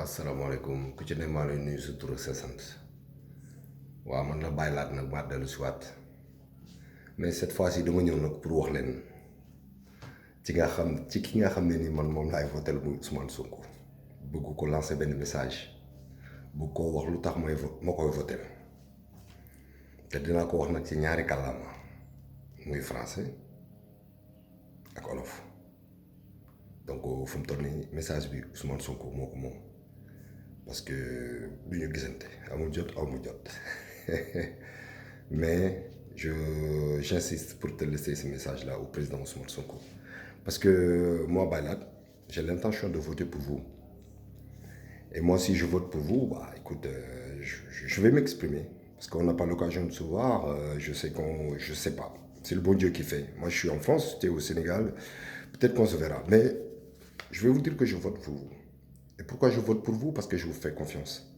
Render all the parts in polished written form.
asalaamaaleykum ku ci ne maa lay nuyu sa tur ak sa sant waaw man la Baye Laat nag maa dellu si waat mais cette fois-ci dama ñëw nag pour wax leen ci ki nga xam ne ni man moom laay votel muy Ousmane Sonko bëgg ko lancer benn message bëgg koo wax lu tax ma koy votel te dinaa ko wax nag ci ñaari kàllaama muy français ak olof donc fu mu toll nii message bi Ousmane Sonko moo ko moom parce que du ñu gisante amul jot mais j'insiste pour te laisser ce message là au président Ousmane Sonko parce que moi Baye Laat j'ai l'intention de voter pour vous et moi si je vote pour vous bah écoute je vais m'exprimer parce qu'on n'a pas l'occasion de se voir je sais pas c'est le bon Dieu qui fait. Moi je suis en France, tu es au Sénégal, peut-être qu'on se verra mais je vais vous dire que je vote pour vous. Et pourquoi je vote pour vous? Parce que je vous fais confiance.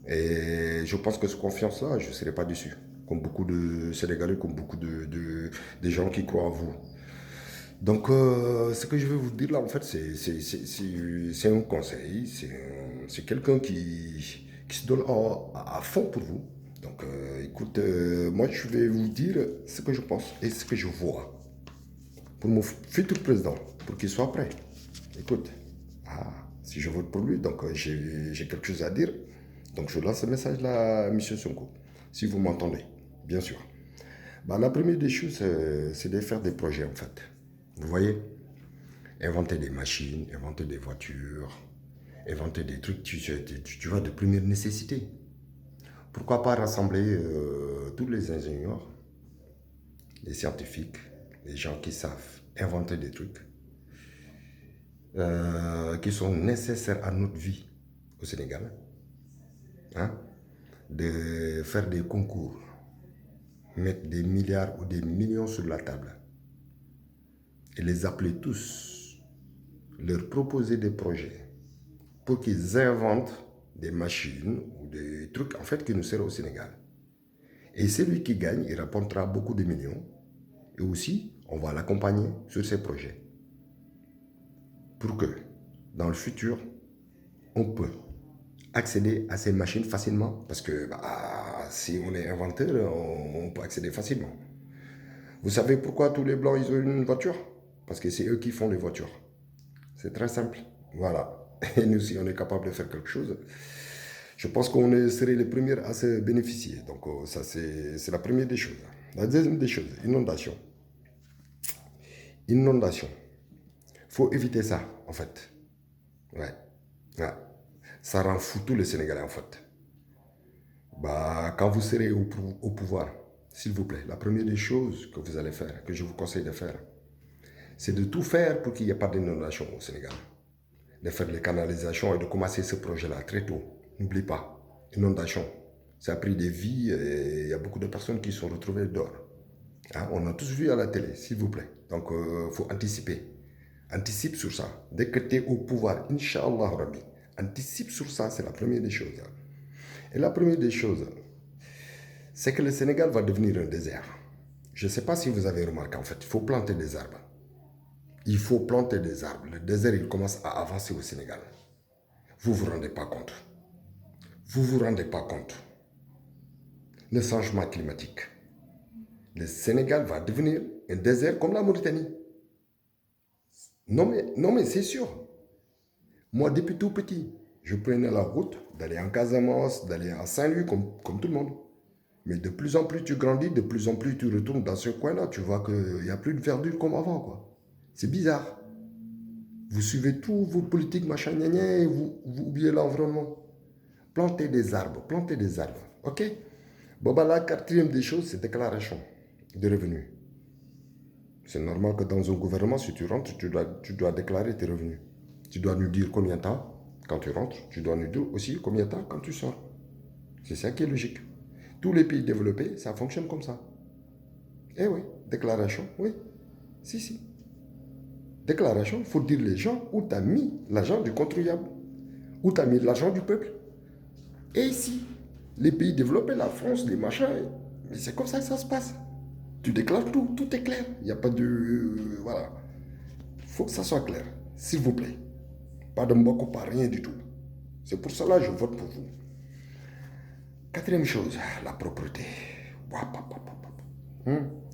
Et je pense que cette confiance-là, je ne serai pas déçu. Comme beaucoup de Sénégalais, comme beaucoup de gens qui croient en vous. Donc, ce que je vais vous dire là, en fait, c'est un conseil. C'est quelqu'un qui se donne à fond pour vous. Donc, écoute, moi, je vais vous dire ce que je pense et ce que je vois. Pour mon futur président, pour qu'il soit prêt. Écoute, si je vote pour lui, donc j'ai quelque chose à dire. Donc je lance ce message-là à M. Sonko, si vous m'entendez, bien sûr. Bah, la première des choses, c'est de faire des projets, en fait. Vous voyez? Inventer des machines, inventer des voitures, inventer des trucs, tu vois, de première nécessité. Pourquoi pas rassembler tous les ingénieurs, les scientifiques, les gens qui savent inventer des trucs, qui sont nécessaires à notre vie au Sénégal, hein, de faire des concours, mettre des milliards ou des millions sur la table et les appeler tous, leur proposer des projets pour qu'ils inventent des machines ou des trucs en fait qui nous servent au Sénégal. Et celui qui gagne, il rapportera beaucoup de millions et aussi on va l'accompagner sur ces projets. Pour que, dans le futur, on peut accéder à ces machines facilement. Parce que si on est inventeur, on peut accéder facilement. Vous savez pourquoi tous les Blancs, ils ont une voiture? Parce que c'est eux qui font les voitures. C'est très simple. Voilà. Et nous, si on est capable de faire quelque chose, je pense qu'on serait les premiers à se bénéficier. Donc ça, c'est la première des choses. La deuxième des choses, inondation. Inondation. Faut éviter ça, en fait. Ouais. Ça rend fou tous les Sénégalais, en fait. Bah, quand vous serez au pouvoir, s'il vous plaît, la première des choses que vous allez faire, que je vous conseille de faire, c'est de tout faire pour qu'il n'y ait pas d'inondation au Sénégal. De faire les canalisations et de commencer ce projet-là très tôt. N'oublie pas, inondation. Ça a pris des vies et il y a beaucoup de personnes qui se sont retrouvées dehors. Hein, on a tous vu à la télé, s'il vous plaît. Donc, il faut anticiper. Anticipe sur ça. Dès que tu es au pouvoir, Inch'Allah Rabbi, anticipe sur ça, c'est la première des choses. Et la première des choses, c'est que le Sénégal va devenir un désert. Je ne sais pas si vous avez remarqué, en fait, il faut planter des arbres. Il faut planter des arbres. Le désert, il commence à avancer au Sénégal. Vous ne vous rendez pas compte. Vous ne vous rendez pas compte. Le changement climatique. Le Sénégal va devenir un désert comme la Mauritanie. Non mais c'est sûr. Moi, depuis tout petit, je prenais la route d'aller en Casamance, d'aller à Saint-Louis, comme tout le monde. Mais de plus en plus tu grandis, de plus en plus tu retournes dans ce coin-là, tu vois qu'il n'y a plus de verdure comme avant, quoi. C'est bizarre. Vous suivez tous vos politiques, machin, gna gna, et vous oubliez l'environnement. Plantez des arbres, ok? Bon, bah, la quatrième des choses, c'est déclaration de revenus. C'est normal que dans un gouvernement, si tu rentres, tu dois déclarer tes revenus. Tu dois nous dire combien de temps quand tu rentres. Tu dois nous dire aussi combien de temps quand tu sors. C'est ça qui est logique. Tous les pays développés, ça fonctionne comme ça. Eh oui, déclaration, oui. Si. Déclaration, il faut dire les gens où tu as mis l'argent du contribuable. Où tu as mis l'argent du peuple. Et ici, les pays développés, la France, les machins, mais c'est comme ça que ça se passe. Tu déclares tout est clair. Il n'y a pas de... voilà. Il faut que ça soit clair, s'il vous plaît. Pas de mboko, pas rien du tout. C'est pour cela que je vote pour vous. Quatrième chose, la propreté.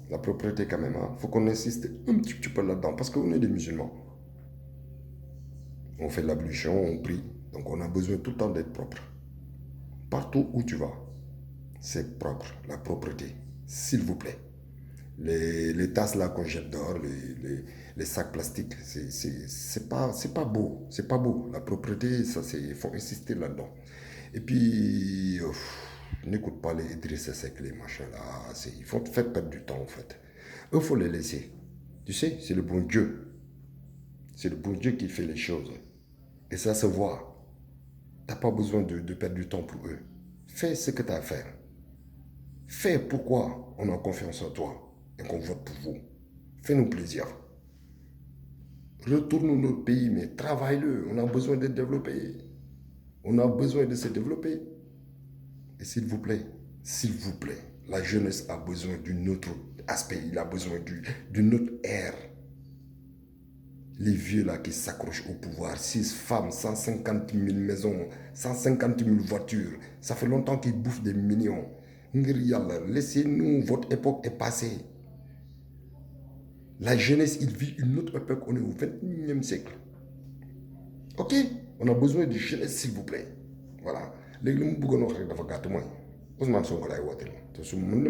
La propreté quand même, il faut qu'on insiste un petit peu là-dedans parce qu'on est des musulmans. On fait l'ablution, on prie, donc on a besoin tout le temps d'être propre. Partout où tu vas, c'est propre, la propreté, s'il vous plaît. Les tasses là qu'on jette dehors, les sacs plastiques, c'est pas beau, c'est pas beau. La propreté, ça il faut insister là-dedans. Et puis, n'écoute pas les Idrissa Seck, les machins là, ils font te faire perdre du temps en fait. Eux, il faut les laisser. Tu sais, c'est le bon Dieu. C'est le bon Dieu qui fait les choses. Et ça se voit. Tu n'as pas besoin de perdre du temps pour eux. Fais ce que tu as à faire. Fais pourquoi on a confiance en toi et qu'on vote pour vous. Fais-nous plaisir. Retourne notre pays, mais travaille-le. On a besoin de développer. On a besoin de se développer. Et s'il vous plaît, la jeunesse a besoin d'un autre aspect. Il a besoin d'une autre ère. Les vieux là qui s'accrochent au pouvoir, 6 femmes, 150 000 maisons, 150 000 voitures, ça fait longtemps qu'ils bouffent des millions. Laissez-nous, votre époque est passée. La jeunesse, il vit une autre époque, on est au 21e siècle. Ok, on a besoin de jeunesse s'il vous plaît. Voilà. Les gens qui ont dit que moi, Ousmane Sonko lay wooteel te su man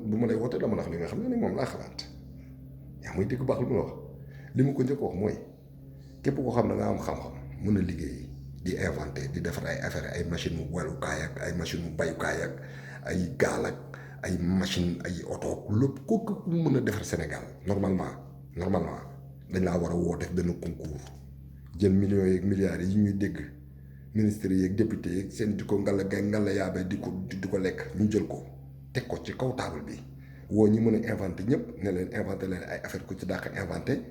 bu ma lay wooteel dama la wax li nga xam ne moom laa xalaat yaa muy dégg baax li mu la wax li ma ko njëkk wax mooy képp koo xam ne nga am xam-xam mën a liggéey di inventé di defar ay affaire ay machine mu walukaay ak ay machine mu bayukaay ak ay gaal ak ay machine ay oto lépp kooku ku mën a defar Sénégal normalement dañ laa war a woo def benn concours jël millions yeeg milliards yi ñuy dégg ministres yeeg député yeeg seen di ko ngalla yaabee di ko lekk ñu jël ko teg ko ci kaw table bi woo ñi mën a inventé ñëpp ne leen inventé leen ay affaire ku ci dàq inventé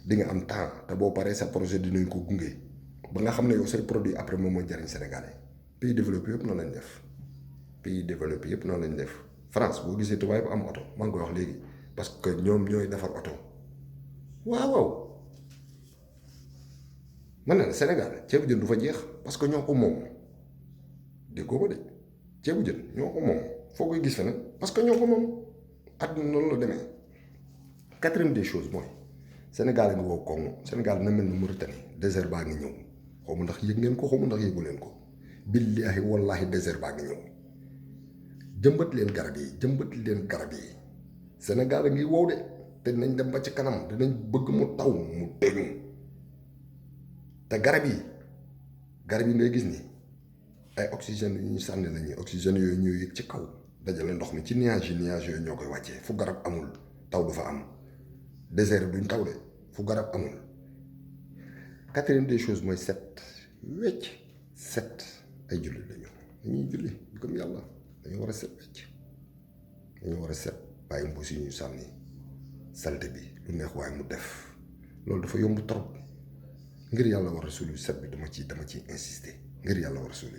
di nga am temps te boo paree sa projet dinañ ko gunge ba nga xam ne yow say produit après moom mooy jëriñ Sénégalais pays développé yëpp noonu lañ def pays développé yëpp noonu lañ def France boo gisee tubaab am oto maa ngi koy wax léegi parce que ñoom ñooy defar oto waaw man na Sénégal ceebu jën du fa jeex parce que ñoo ko moom déggoo ko de ceebu jën ñoo ko moom foo koy gis feneen parce que ñoo ko moom àdduna noonu la demee. Quatrième des choses mooy Sénégal a ngi woo koŋŋ Sénégal na mel ni Mauritanie désert baa ngi ñëw xaw ma ndax yëg ngeen ko xaw ma ndax yëgu leen ko billaahi wallaahi désert baa ngi ñëw jëmbat leen garab yi Sénégal a ngi wow de te dinañ dem ba ci kanam dinañ bëgg mu taw mu teñu te garab yi ngay gis ni ay oxygène yu ñu sànni la ñuy oxygène yooyu ñuy yëg ci kaw dajale ndox mi ci nuage yooyu ñoo koy wàccee fu garab amul taw du fa am désert duñ taw de fu garab amul. Quatrième des choses mooy set ay julli lañu dañuy julli comme yàlla dañu war a set wecc dañu war a set bàyyi mbuus yi ñu sànni salte bi lu neex waaye mu def loolu dafa yomb trop ngir yàlla war a sulu set bi dama ci insister ngir yàlla war a sulu